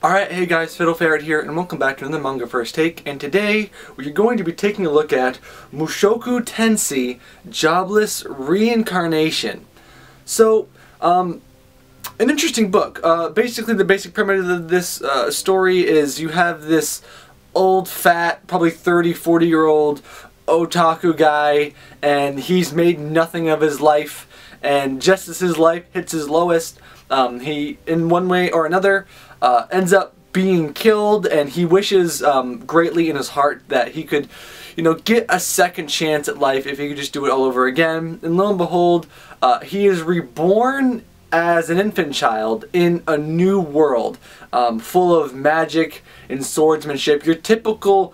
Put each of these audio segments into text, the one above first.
Alright, hey guys, Fiddle Ferret here, and welcome back to another Manga First Take, and today we're going to be taking a look at Mushoku Tensei, Jobless Reincarnation. So, an interesting book. Basically, the basic premise of this story is you have this old, fat, probably 30, 40-year-old otaku guy, and he's made nothing of his life, and just as his life hits his lowest, he, in one way or another, ends up being killed, and he wishes greatly in his heart that he could, get a second chance at life if he could just do it all over again. And lo and behold, he is reborn as an infant child in a new world, full of magic and swordsmanship. Your typical,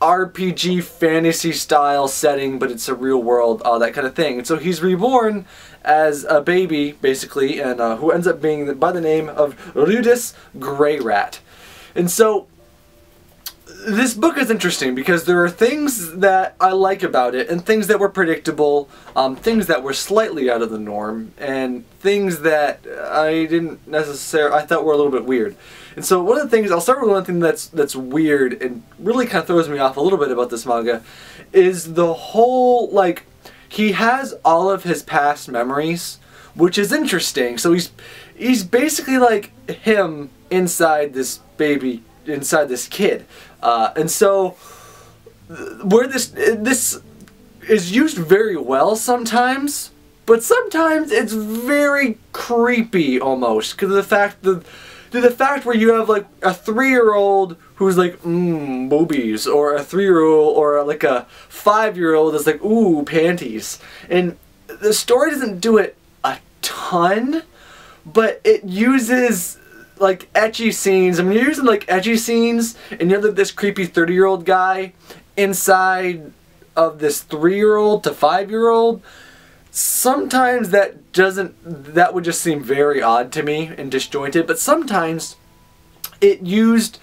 RPG fantasy style setting, but it's a real world, that kind of thing. And so he's reborn as a baby, basically, and who ends up being by the name of Rudis Grey Rat. And so this book is interesting because there are things that I like about it, and things that were predictable, things that were slightly out of the norm, and things that I thought were a little bit weird. And so one of the things, I'll start with one thing that's weird and really kind of throws me off a little bit about this manga, is the whole, he has all of his past memories, which is interesting. So he's basically like him inside this baby, inside this kid. And so where this is used very well sometimes, but sometimes it's very creepy almost, because of the fact where you have like a 3-year-old who's like, boobies, or a 3-year-old, or like a 5-year-old that's like, ooh, panties. And the story doesn't do it a ton, but it uses like ecchi scenes. I mean, you're using like ecchi scenes, and you have this creepy 30-year-old guy inside of this 3-year-old to 5-year-old. Sometimes that would just seem very odd to me and disjointed, but sometimes it used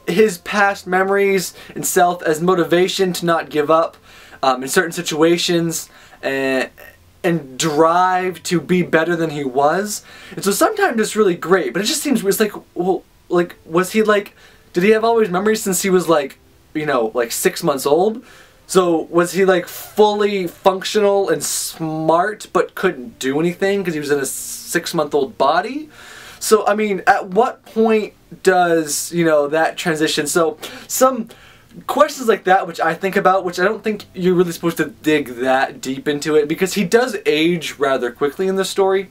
his past memories and self as motivation to not give up in certain situations, and drive to be better than he was. And so sometimes it's really great, but it just seems, it's like, well, was he did he have all his memories since he was like 6 months old? So was he like fully functional and smart but couldn't do anything because he was in a 6-month-old body? So I mean, at what point does that transition? So some questions like that, which I think about, which I don't think you're really supposed to dig that deep into it, because he does age rather quickly in the story.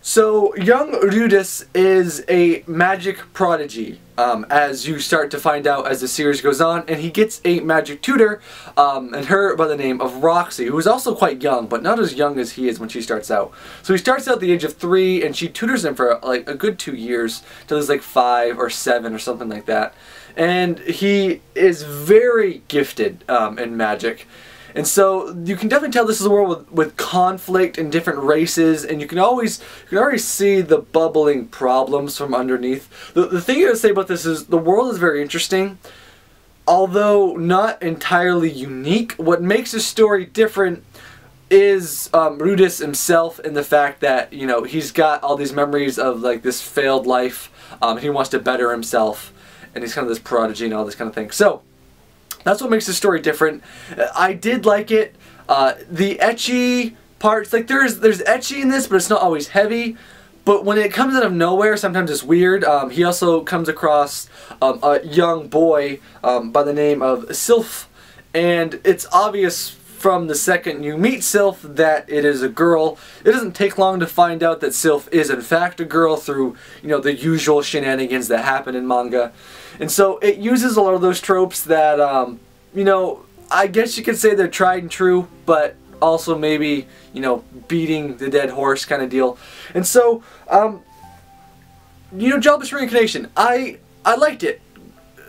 So young Rudis is a magic prodigy, as you start to find out as the series goes on, and he gets a magic tutor, and her by the name of Roxy, who is also quite young, but not as young as he is when she starts out. So he starts out at the age of 3, and she tutors him for like a good 2 years, till he's like 5 or 7 or something like that. And he is very gifted in magic. And so you can definitely tell this is a world with conflict and different races, and you can already see the bubbling problems from underneath. The thing I would say about this is the world is very interesting, although not entirely unique. What makes this story different is Rudis himself, and the fact that he's got all these memories of like this failed life. He wants to better himself, and he's kind of this prodigy and all this kind of thing. So that's what makes the story different. I did like it. The ecchi parts, like there's ecchi in this, but it's not always heavy. But when it comes out of nowhere, sometimes it's weird. He also comes across a young boy by the name of Sylph, and it's obvious from the second you meet Sylph that it is a girl. It doesn't take long to find out that Sylph is in fact a girl through the usual shenanigans that happen in manga. And so it uses a lot of those tropes that, I guess you could say they're tried and true, but also maybe, beating the dead horse kind of deal. And so, Jobless Reincarnation, I liked it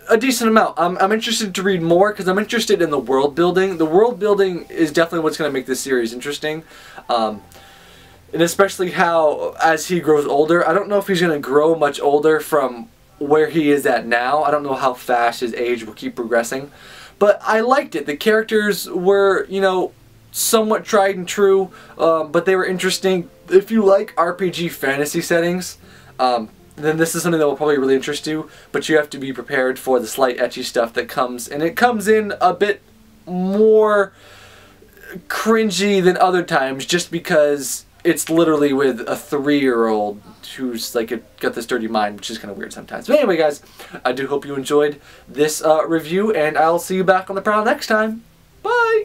a decent amount. I'm interested to read more because I'm interested in the world building. The world building is definitely what's going to make this series interesting. And especially how, as he grows older, I don't know if he's going to grow much older from where he is at now. I don't know how fast his age will keep progressing, but I liked it. The characters were, somewhat tried and true, but they were interesting. If you like RPG fantasy settings, then this is something that will probably really interest you, but you have to be prepared for the slight ecchi stuff that comes, and it comes in a bit more cringy than other times just because it's literally with a 3-year-old who's like got this dirty mind, which is kind of weird sometimes. But anyway, guys, I do hope you enjoyed this review, and I'll see you back on the prowl next time. Bye!